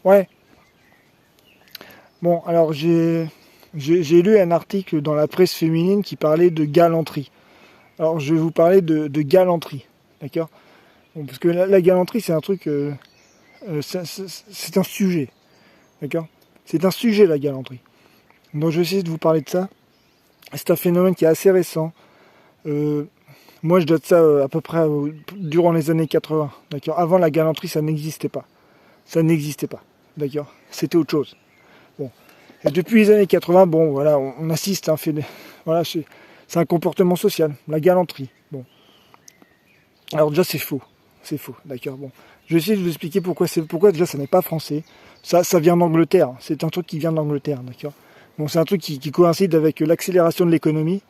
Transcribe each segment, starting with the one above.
Ouais. Bon, alors j'ai lu un article dans la presse féminine qui parlait de galanterie. Alors je vais vous parler de galanterie, d'accord? Bon, parce que la galanterie c'est un truc, c'est un sujet, d'accord? C'est un sujet la galanterie. Donc je vais essayer de vous parler de ça. C'est un phénomène qui est assez récent. Moi je date ça à peu près durant les années 80, d'accord? Avant la galanterie ça n'existait pas. Ça n'existait pas, d'accord? C'était autre chose. Bon. Et depuis les années 80, bon, voilà, on assiste à un fait, voilà, c'est un comportement social, la galanterie. Bon. Alors déjà, c'est faux, d'accord. Bon, je vais essayer de vous expliquer pourquoi déjà ça n'est pas français. Ça vient d'Angleterre. C'est un truc qui vient d'Angleterre, d'accord. Bon, c'est un truc qui coïncide avec l'accélération de l'économie.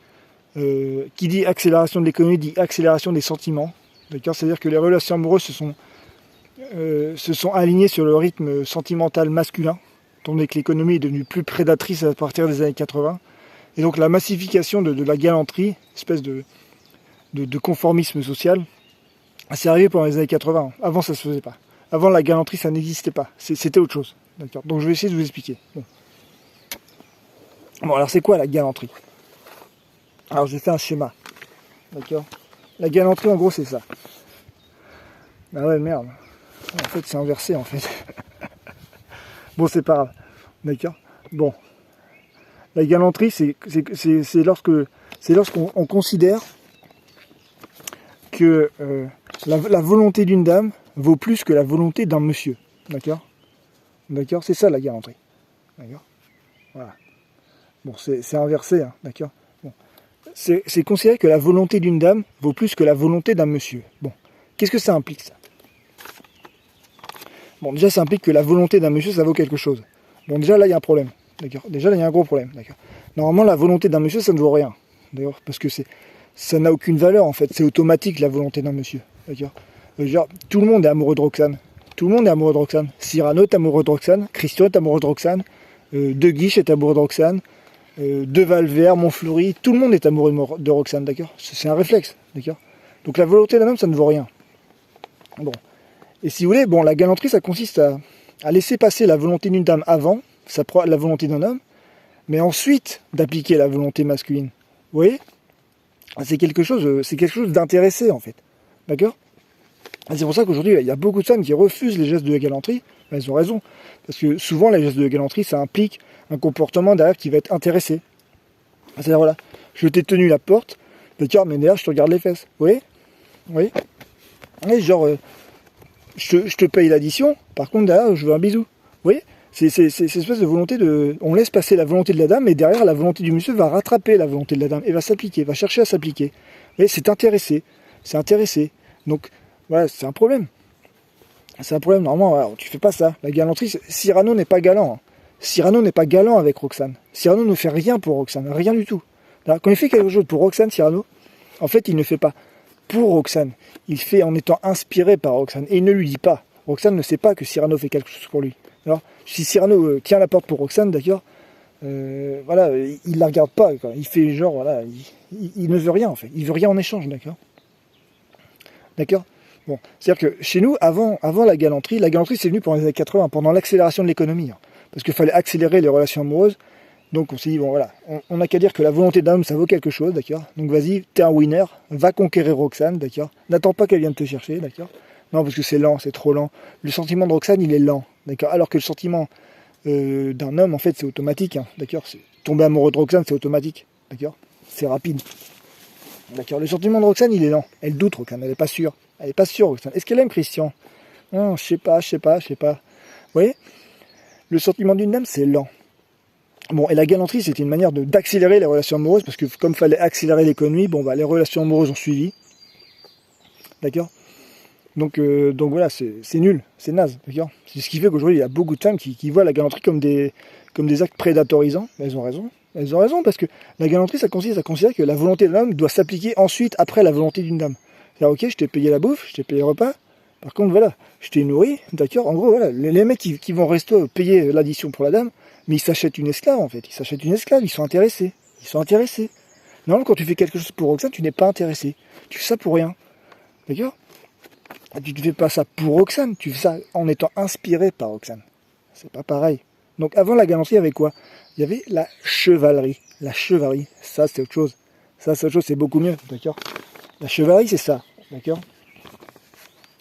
Qui dit accélération de l'économie dit accélération des sentiments, d'accord. C'est-à-dire que les relations amoureuses se sont alignées sur le rythme sentimental masculin, tandis que l'économie est devenue plus prédatrice à partir des années 80. Et donc la massification de la galanterie, espèce de conformisme social, c'est arrivé pendant les années 80. Avant, ça se faisait pas. Avant, la galanterie, ça n'existait pas. C'était autre chose. D'accord. Donc je vais essayer de vous expliquer. Bon, alors c'est quoi la galanterie? Alors j'ai fait un schéma. D'accord. La galanterie, en gros, c'est ça. Ah ouais, merde. En fait, c'est inversé, en fait. Bon, c'est pas grave. D'accord. Bon. La galanterie, c'est lorsqu'on considère que la volonté d'une dame vaut plus que la volonté d'un monsieur. D'accord. D'accord. C'est ça la galanterie. D'accord. Voilà. Bon, c'est inversé, hein, d'accord. Bon. C'est considérer que la volonté d'une dame vaut plus que la volonté d'un monsieur. Bon. Qu'est-ce que ça implique, ça? Bon, déjà, ça implique que la volonté d'un monsieur, ça vaut quelque chose. Bon, déjà, là, il y a un problème. D'accord. Déjà, là, il y a un gros problème. D'accord. Normalement, la volonté d'un monsieur, ça ne vaut rien. D'accord. Parce que ça n'a aucune valeur, en fait. C'est automatique, la volonté d'un monsieur. D'accord. Genre, tout le monde est amoureux de Roxane. Tout le monde est amoureux de Roxane. Cyrano est amoureux de Roxane. Christian est amoureux de Roxane. De Guiche est amoureux de Roxane. De Valvert, Montfleury, tout le monde est amoureux de Roxane, d'accord. C'est un réflexe, d'accord. Donc la volonté d'un homme, ça ne vaut rien. Bon. Et si vous voulez, bon, la galanterie, ça consiste à laisser passer la volonté d'une dame avant la volonté d'un homme, mais ensuite d'appliquer la volonté masculine. Vous voyez? C'est quelque chose d'intéressé, en fait. D'accord? C'est pour ça qu'aujourd'hui, il y a beaucoup de femmes qui refusent les gestes de galanterie. Elles ont raison. Parce que souvent, les gestes de galanterie, ça implique un comportement derrière qui va être intéressé. C'est-à-dire, voilà, je t'ai tenu la porte, d'accord, mais derrière, je te regarde les fesses. Vous voyez? Vous voyez? Et genre, je te paye l'addition, par contre, derrière, je veux un bisou. Vous voyez? C'est cette espèce de volonté on laisse passer la volonté de la dame, et derrière, la volonté du monsieur va rattraper la volonté de la dame, et va s'appliquer, va chercher à s'appliquer. Vous voyez, c'est intéressé. C'est intéressé. Donc, voilà, c'est un problème. C'est un problème, normalement, voilà, tu fais pas ça. La galanterie, Cyrano n'est pas galant. Hein. Cyrano n'est pas galant avec Roxane. Cyrano ne fait rien pour Roxane, rien du tout. Là, quand il fait quelque chose pour Roxane, Cyrano, en fait, il ne fait pas pour Roxane. Il fait en étant inspiré par Roxane. Et il ne lui dit pas. Roxane ne sait pas que Cyrano fait quelque chose pour lui. Alors, si Cyrano tient la porte pour Roxane, d'accord, voilà, il la regarde pas. Quoi. Il fait genre, voilà, il ne veut rien en fait. Il veut rien en échange, d'accord. D'accord. Bon, c'est-à-dire que chez nous, avant la galanterie c'est venu pendant les années 80, pendant l'accélération de l'économie. Hein, parce qu'il fallait accélérer les relations amoureuses. Donc on s'est dit, bon voilà, on n'a qu'à dire que la volonté d'un homme, ça vaut quelque chose, d'accord. Donc vas-y, t'es un winner, va conquérir Roxane, d'accord. N'attends pas qu'elle vienne te chercher, d'accord. Non, parce que c'est lent, c'est trop lent. Le sentiment de Roxane, il est lent, d'accord. Alors que le sentiment d'un homme, en fait, c'est automatique, hein, d'accord. Tomber amoureux de Roxane, c'est automatique, d'accord. C'est rapide. D'accord, le sentiment de Roxane, il est lent. Elle doute, Roxane, elle n'est pas sûre. Elle n'est pas sûre, Roxane. Est-ce qu'elle aime Christian? Non, je sais pas. Vous voyez? Le sentiment d'une dame, c'est lent. Bon, et la galanterie, c'était une manière d'accélérer les relations amoureuses, parce que comme il fallait accélérer l'économie, bon, bah, les relations amoureuses ont suivi. D'accord. Donc voilà, c'est nul, c'est naze, d'accord. C'est ce qui fait qu'aujourd'hui, il y a beaucoup de femmes qui voient la galanterie comme des actes prédatorisants. Mais elles ont raison. Elles ont raison, parce que la galanterie, ça consiste à considérer que la volonté de l'homme doit s'appliquer ensuite, après la volonté d'une dame. C'est-à-dire, ok, je t'ai payé la bouffe, je t'ai payé le repas, par contre, voilà, je t'ai nourri, d'accord. En gros, voilà, les mecs qui vont au resto payer l'addition pour la dame, mais ils s'achètent une esclave, en fait. Ils s'achètent une esclave, ils sont intéressés. Non, quand tu fais quelque chose pour Roxane, tu n'es pas intéressé. Tu fais ça pour rien. D'accord. Tu ne fais pas ça pour Roxane, tu fais ça en étant inspiré par Roxane. C'est pas pareil. Donc avant la galanterie, il y avait quoi? Il y avait la chevalerie. La chevalerie, ça c'est autre chose. Ça c'est autre chose, c'est beaucoup mieux, d'accord? La chevalerie, c'est ça, d'accord?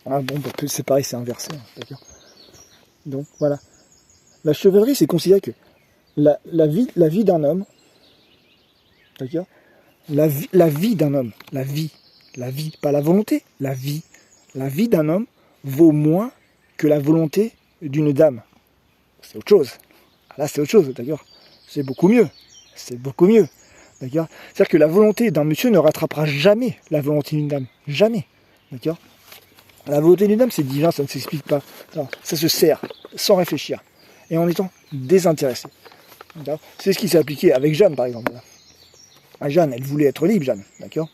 Ah bon, bah, c'est pareil, c'est inversé, hein, d'accord? Donc voilà. La chevalerie, c'est considéré que la vie d'un homme, d'accord? La vie d'un homme, la vie, pas la volonté, la vie d'un homme vaut moins que la volonté d'une dame. C'est autre chose. Là, c'est autre chose, d'accord? C'est beaucoup mieux. C'est beaucoup mieux, d'accord? C'est-à-dire que la volonté d'un monsieur ne rattrapera jamais la volonté d'une dame. Jamais, d'accord? La volonté d'une dame, c'est divin, ça ne s'explique pas. Non, ça se sert, sans réfléchir, et en étant désintéressé. C'est ce qui s'est appliqué avec Jeanne, par exemple. Jeanne, elle voulait être libre, Jeanne, d'accord?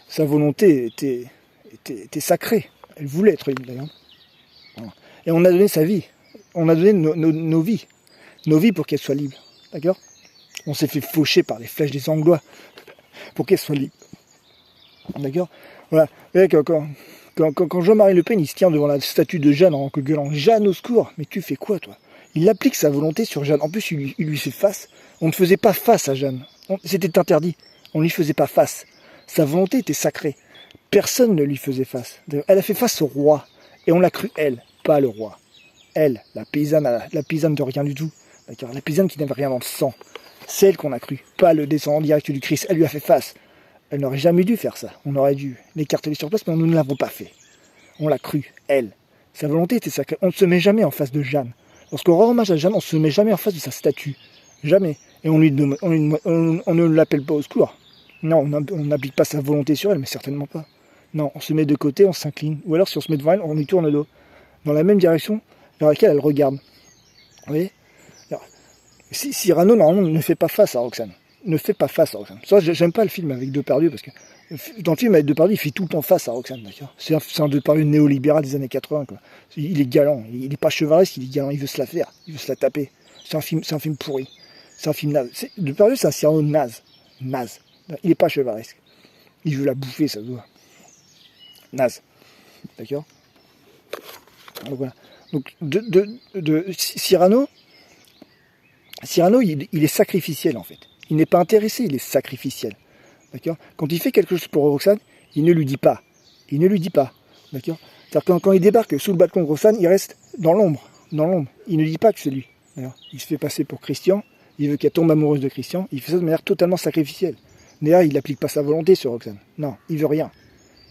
Sa volonté était sacrée. Elle voulait être libre, d'ailleurs. Et on a donné sa vie. On a donné nos vies. Nos vies pour qu'elles soient libres, d'accord? On s'est fait faucher par les flèches des Anglois pour qu'elles soient libres. D'accord? Voilà. Quand Jean-Marie Le Pen, il se tient devant la statue de Jeanne en gueulant « Jeanne, au secours !» Mais tu fais quoi, toi? Il applique sa volonté sur Jeanne. En plus, il lui fait face. On ne faisait pas face à Jeanne. C'était interdit. On ne lui faisait pas face. Sa volonté était sacrée. Personne ne lui faisait face. Elle a fait face au roi. Et on l'a cru, elle, pas le roi. Elle, la paysanne de rien du tout. D'accord? La paysanne qui n'avait rien dans le sang. C'est elle qu'on a cru, pas le descendant direct du Christ. Elle lui a fait face. Elle n'aurait jamais dû faire ça. On aurait dû l'écarter sur place, mais nous ne l'avons pas fait. On l'a cru, elle. Sa volonté était sacrée. On ne se met jamais en face de Jeanne. Lorsqu'on rend hommage à Jeanne, on ne se met jamais en face de sa statue. Jamais. Et on ne l'appelle pas au secours. Non, on n'applique pas sa volonté sur elle, mais certainement pas. Non, on se met de côté, on s'incline. Ou alors, si on se met devant elle, on lui tourne le dos. Dans la même direction vers laquelle elle regarde. Vous voyez? Alors, si Cyrano, normalement, ne fait pas face à Roxane. Ne fait pas face à Roxane. Ça, j'aime pas le film avec Depardieu, parce que dans le film avec Depardieu, il fait tout le temps face à Roxane, d'accord? C'est un Depardieu néolibéral des années 80, quoi. Il est galant, il n'est pas chevaleresque, il est galant, il veut se la faire, il veut se la taper. C'est un film pourri. C'est un film naze. Depardieu, c'est un Cyrano naze. Naze. Il n'est pas chevaleresque. Il veut la bouffer, ça se voit. Naze. D'accord? Donc voilà. Donc, Cyrano, il est sacrificiel, en fait. Il n'est pas intéressé, il est sacrificiel. D'accord? Quand il fait quelque chose pour Roxane, il ne lui dit pas. Il ne lui dit pas. D'accord? C'est-à-dire quand il débarque sous le balcon de Roxane, il reste dans l'ombre. Dans l'ombre. Il ne dit pas que c'est lui. D'accord? Il se fait passer pour Christian. Il veut qu'elle tombe amoureuse de Christian. Il fait ça de manière totalement sacrificielle. D'ailleurs, il n'applique pas sa volonté sur Roxane. Non, il veut rien.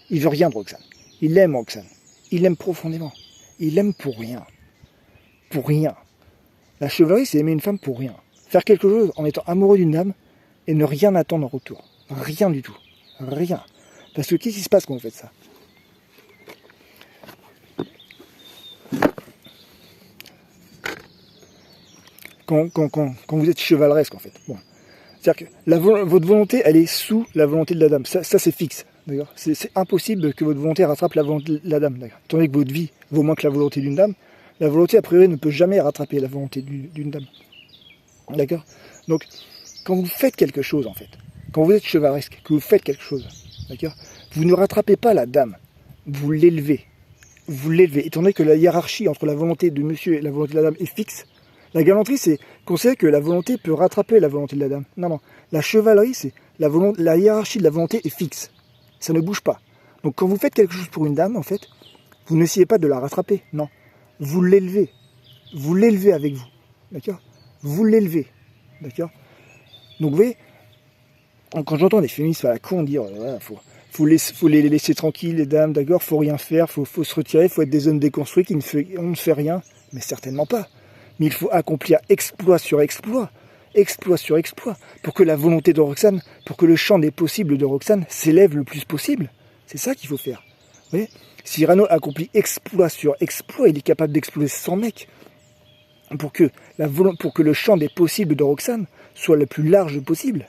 Il veut rien de Roxane. Il aime Roxane. Il l'aime profondément. Il l'aime pour rien. Pour rien. La chevalerie, c'est aimer une femme pour rien. Faire quelque chose en étant amoureux d'une dame et ne rien attendre en retour. Rien du tout. Rien. Parce que qu'est-ce qui se passe quand vous faites ça? Quand vous êtes chevaleresque, en fait. Bon. C'est-à-dire que votre volonté, elle est sous la volonté de la dame. Ça c'est fixe. D'accord? C'est impossible que votre volonté rattrape la volonté de la dame. D'accord? Tandis que votre vie vaut moins que la volonté d'une dame, la volonté, a priori, ne peut jamais rattraper la volonté d'une dame. D'accord? Donc, quand vous faites quelque chose, en fait, quand vous êtes chevaleresque, que vous faites quelque chose, d'accord? Vous ne rattrapez pas la dame. Vous l'élevez. Vous l'élevez. Étant donné que la hiérarchie entre la volonté de monsieur et la volonté de la dame est fixe, la galanterie, c'est considérer que la volonté peut rattraper la volonté de la dame. Non, non. La chevalerie, c'est la hiérarchie de la volonté est fixe. Ça ne bouge pas. Donc quand vous faites quelque chose pour une dame, en fait, vous n'essayez pas de la rattraper. Non. Vous l'élevez. Vous l'élevez avec vous. D'accord? Vous l'élevez. D'accord? Donc vous voyez, quand j'entends des féministes à la con dire voilà, faut les laisser tranquilles, les dames, d'accord, faut rien faire, faut se retirer, faut être des hommes déconstruits, on ne fait rien. Mais certainement pas. Mais il faut accomplir exploit sur exploit, pour que la volonté de Roxane, pour que le champ des possibles de Roxane s'élève le plus possible. C'est ça qu'il faut faire. Vous voyez? Cyrano accomplit exploit sur exploit, il est capable d'exploser 100 mecs pour que le champ des possibles de Roxane soit le plus large possible.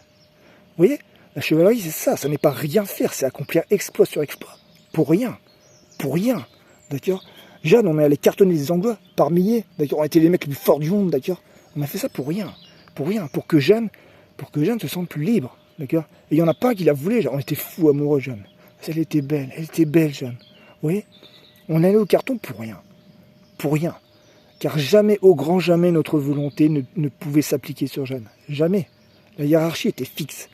Vous voyez? La chevalerie, c'est ça, ça n'est pas rien faire, c'est accomplir exploit sur exploit. Pour rien. D'accord? Jeanne, on est allé cartonner les Anglois par milliers, d'accord? On a été les mecs les plus forts du monde, d'accord? On a fait ça pour rien. Pour que Jeanne se sente plus libre, d'accord? Et il n'y en a pas un qui la voulait, on était fous amoureux, Jeanne. Elle était belle, Jeanne. Vous voyez? On est allé au carton pour rien. Car jamais, au grand jamais, notre volonté ne pouvait s'appliquer sur Jeanne. Jamais. La hiérarchie était fixe.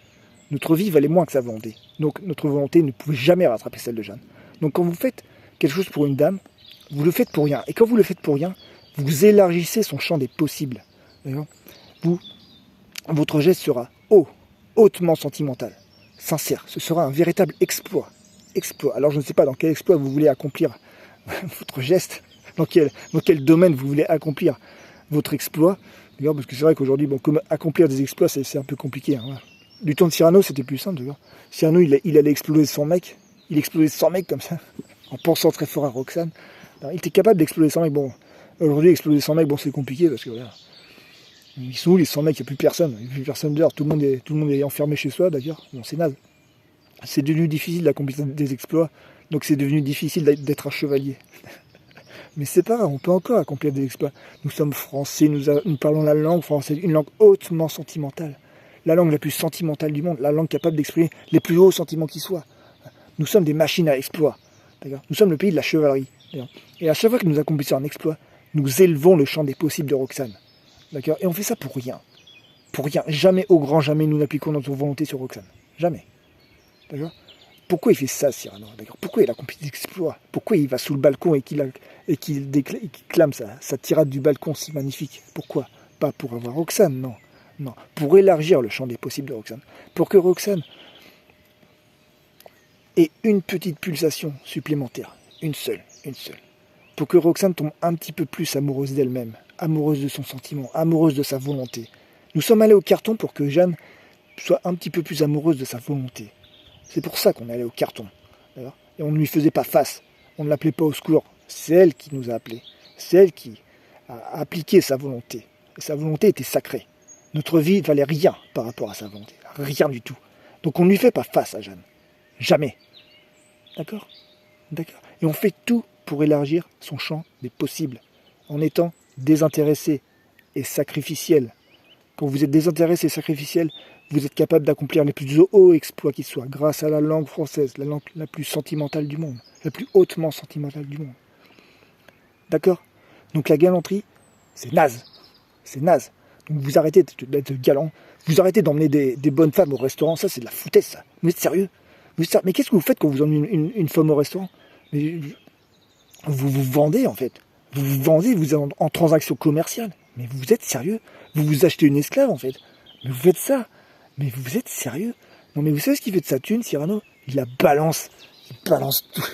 Notre vie valait moins que sa volonté. Donc notre volonté ne pouvait jamais rattraper celle de Jeanne. Donc quand vous faites quelque chose pour une dame, vous le faites pour rien. Et quand vous le faites pour rien, vous élargissez son champ des possibles. Votre geste sera hautement sentimental, sincère. Ce sera un véritable exploit. Alors je ne sais pas dans quel exploit vous voulez accomplir votre geste, dans quel domaine vous voulez accomplir votre exploit. D'ailleurs, parce que c'est vrai qu'aujourd'hui, comme accomplir des exploits, c'est un peu compliqué. Hein. Du temps de Cyrano, c'était plus simple. D'ailleurs. Cyrano, il allait exploser 100 mecs. Il explosait 100 mecs comme ça, en pensant très fort à Roxane. Alors, il était capable d'exploser 100 mecs. Bon, aujourd'hui, exploser 100 mecs, c'est compliqué parce que voilà. Ils sont où les 100 mecs? Il n'y a plus personne. Il n'y a plus personne dehors. Tout le monde est enfermé chez soi, d'ailleurs. Bon, c'est naze. C'est devenu difficile d'accomplir des exploits. Donc c'est devenu difficile d'être un chevalier. Mais c'est pas grave, on peut encore accomplir des exploits. Nous sommes français, nous parlons la langue française, une langue hautement sentimentale. La langue la plus sentimentale du monde, la langue capable d'exprimer les plus hauts sentiments qui soient. Nous sommes des machines à exploit. Nous sommes le pays de la chevalerie. Et à chaque fois que nous accomplissons un exploit, nous élevons le champ des possibles de Roxane. Et on fait ça pour rien. Pour rien. Jamais, au grand jamais, nous n'appliquons notre volonté sur Roxane. Jamais. D'accord ? Pourquoi il fait ça, Cyrano? Pourquoi il accomplit des exploits? Pourquoi il va sous le balcon et qu'il clame sa tirade du balcon si magnifique? Pourquoi? Pas pour avoir Roxane, non. Non. Pour élargir le champ des possibles de Roxane. Pour que Roxane ait une petite pulsation supplémentaire. Une seule. Pour que Roxane tombe un petit peu plus amoureuse d'elle-même, amoureuse de son sentiment, amoureuse de sa volonté. Nous sommes allés au carton pour que Jeanne soit un petit peu plus amoureuse de sa volonté. C'est pour ça qu'on est allé au carton. Et on ne lui faisait pas face. On ne l'appelait pas au secours. C'est elle qui nous a appelés. C'est elle qui a appliqué sa volonté. Et sa volonté était sacrée. Notre vie ne valait rien par rapport à sa volonté. Rien du tout. Donc on ne lui fait pas face à Jeanne. Jamais. D'accord? Et on fait tout pour élargir son champ des possibles. En étant désintéressé et sacrificiel. Quand vous êtes désintéressé et sacrificiel, vous êtes capable d'accomplir les plus hauts exploits qui soient, grâce à la langue française, la langue la plus sentimentale du monde, la plus hautement sentimentale du monde. D'accord? Donc la galanterie, c'est naze. C'est naze. Donc vous arrêtez d'être galant, vous arrêtez d'emmener des bonnes femmes au restaurant, ça c'est de la foutaise ça. Vous êtes sérieux? Mais qu'est-ce que vous faites quand vous emmenez une femme au restaurant? Vous vous vendez en fait. Vous vous vendez, vous êtes en transaction commerciale. Mais vous êtes sérieux? Vous vous achetez une esclave en fait. Mais vous faites ça? Mais vous êtes sérieux? Non mais vous savez ce qu'il fait de sa thune, Cyrano? Il la balance. Il balance tout.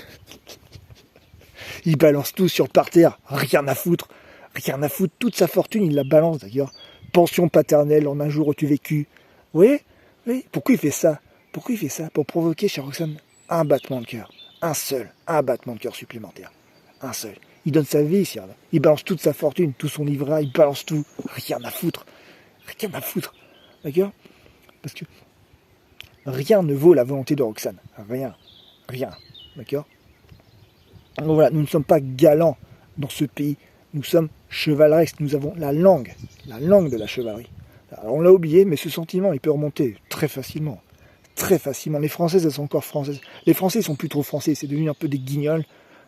Il balance tout sur le parterre. Rien à foutre. Rien à foutre. Toute sa fortune, il la balance d'ailleurs. Pension paternelle en un jour où tu vécu. Vous voyez? Oui. Pourquoi il fait ça? Pourquoi il fait ça? Pour provoquer chez Roxane un battement de cœur. Un battement de cœur supplémentaire. Un seul. Il donne sa vie, Cyrano. Il balance toute sa fortune, tout son livret, il balance tout. Rien à foutre. Rien à foutre. D'accord? Parce que rien ne vaut la volonté de Roxane. Rien. D'accord? Donc voilà, nous ne sommes pas galants dans ce pays. Nous sommes chevaleresques. Nous avons la langue de la chevalerie. Alors on l'a oublié, mais ce sentiment, il peut remonter très facilement. Très facilement. Les Françaises, elles sont encore françaises. Les Français, ils sont plus trop français. C'est devenu un peu des guignols.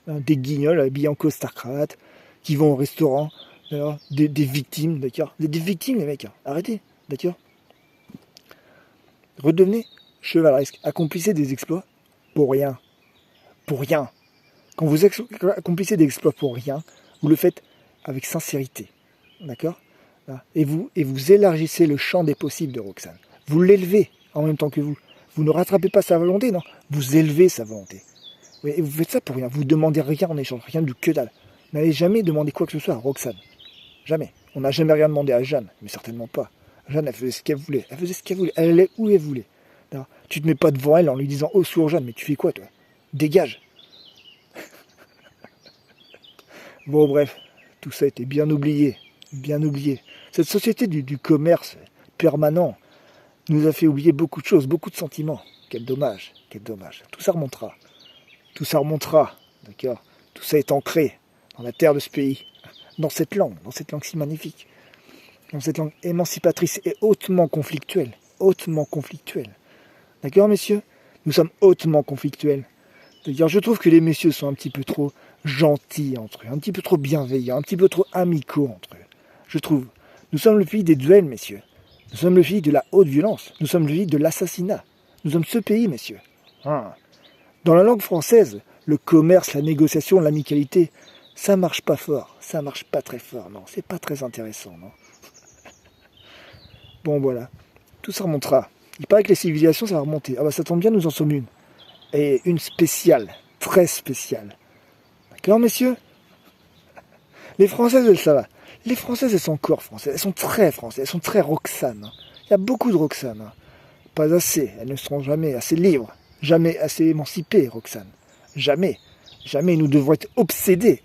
Des guignols habillés en costard-cravate, qui vont au restaurant. Des victimes, d'accord? Des victimes, les mecs. Arrêtez, d'accord? Redevenez chevaleresque. Accomplissez des exploits pour rien. Pour rien. Quand vous accomplissez des exploits pour rien, vous le faites avec sincérité. D'accord? Et vous élargissez le champ des possibles de Roxane. Vous l'élevez en même temps que vous. Vous ne rattrapez pas sa volonté, non. Vous élevez sa volonté. Et vous faites ça pour rien. Vous ne demandez rien en échange. Rien du que dalle. Vous n'allez jamais demander quoi que ce soit à Roxane. Jamais. On n'a jamais rien demandé à Jeanne. Mais certainement pas. Jeanne, elle faisait ce qu'elle voulait. Elle allait où elle voulait. Alors, tu te mets pas devant elle en lui disant « Oh, sourd Jeanne, mais tu fais quoi, toi? Dégage !» Bon, bref. Tout ça était bien oublié. Bien oublié. Cette société du commerce permanent nous a fait oublier beaucoup de choses, beaucoup de sentiments. Quel dommage. Tout ça remontera. D'accord? Tout ça est ancré dans la terre de ce pays. Dans cette langue si magnifique. Dans cette langue émancipatrice et hautement conflictuelle. D'accord, messieurs? Nous sommes hautement conflictuels. D'ailleurs, je trouve que les messieurs sont un petit peu trop gentils entre eux, un petit peu trop bienveillants, un petit peu trop amicaux entre eux. Je trouve. Nous sommes le pays des duels, messieurs. Nous sommes le pays de la haute violence. Nous sommes le pays de l'assassinat. Nous sommes ce pays, messieurs. Dans la langue française, le commerce, la négociation, l'amicalité, ça marche pas fort. Ça marche pas très fort, non. C'est pas très intéressant, non. Bon, voilà. Tout ça remontera. Il paraît que les civilisations, ça va remonter. Ah bah ça tombe bien, nous en sommes une. Et une spéciale. Très spéciale. D'accord, messieurs? Les Françaises, ça va. Les Françaises, elles sont encore françaises. Elles sont très françaises. Elles sont très Roxane. Il y a beaucoup de Roxane. Pas assez. Elles ne seront jamais assez libres. Jamais assez émancipées, Roxane. Jamais. Jamais nous devons être obsédés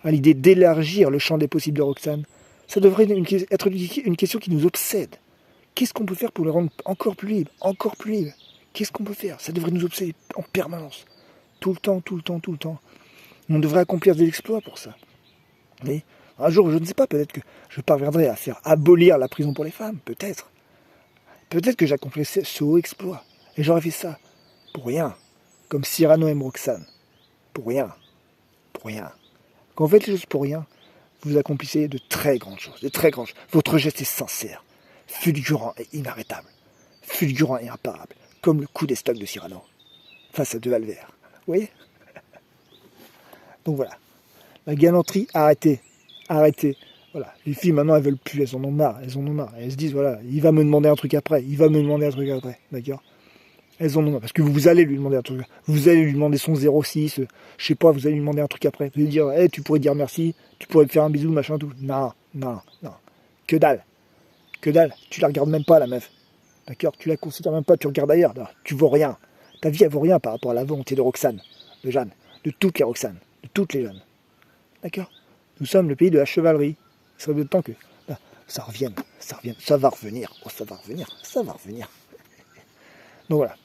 à l'idée d'élargir le champ des possibles de Roxane. Ça devrait être une question qui nous obsède. Qu'est-ce qu'on peut faire pour les rendre encore plus libres? Encore plus libres. Qu'est-ce qu'on peut faire? Ça devrait nous obséder en permanence. Tout le temps, tout le temps, tout le temps. On devrait accomplir des exploits pour ça. Mais un jour, je ne sais pas, peut-être que je parviendrai à faire abolir la prison pour les femmes, peut-être. Peut-être que j'accomplissais ce haut exploit. Et j'aurais fait ça pour rien. Comme Cyrano aime Roxane. Pour rien. Pour rien. Quand vous faites les choses pour rien, vous accomplissez de très grandes choses. De très grandes choses. Votre geste est sincère, fulgurant et inarrêtable. Fulgurant et imparable. Comme le coup des stocks de Cyrano. Face à De Valver. Vous voyez? Donc voilà. La galanterie, arrêtez. Arrêtez. Voilà. Les filles, maintenant, elles veulent plus. Elles en ont marre. Elles en ont marre. Elles se disent, voilà, il va me demander un truc après. Il va me demander un truc après. D'accord? Elles en ont marre. Parce que vous allez lui demander un truc. Vous allez lui demander son 06. Je sais pas, vous allez lui demander un truc après. Vous allez dire, hey, tu pourrais dire merci. Tu pourrais me faire un bisou, machin, tout. Non, non, non. Que dalle. Que dalle. Tu la regardes même pas, la meuf. D'accord? Tu la considères même pas. Tu regardes ailleurs. Non, tu vaux rien. Ta vie, elle vaut rien par rapport à la volonté de Roxane. De Jeanne. De toutes les Roxane. De toutes les jeunes. D'accord? Nous sommes le pays de la chevalerie. Il serait de temps que ça revienne, ça va revenir, ça va revenir. Donc voilà.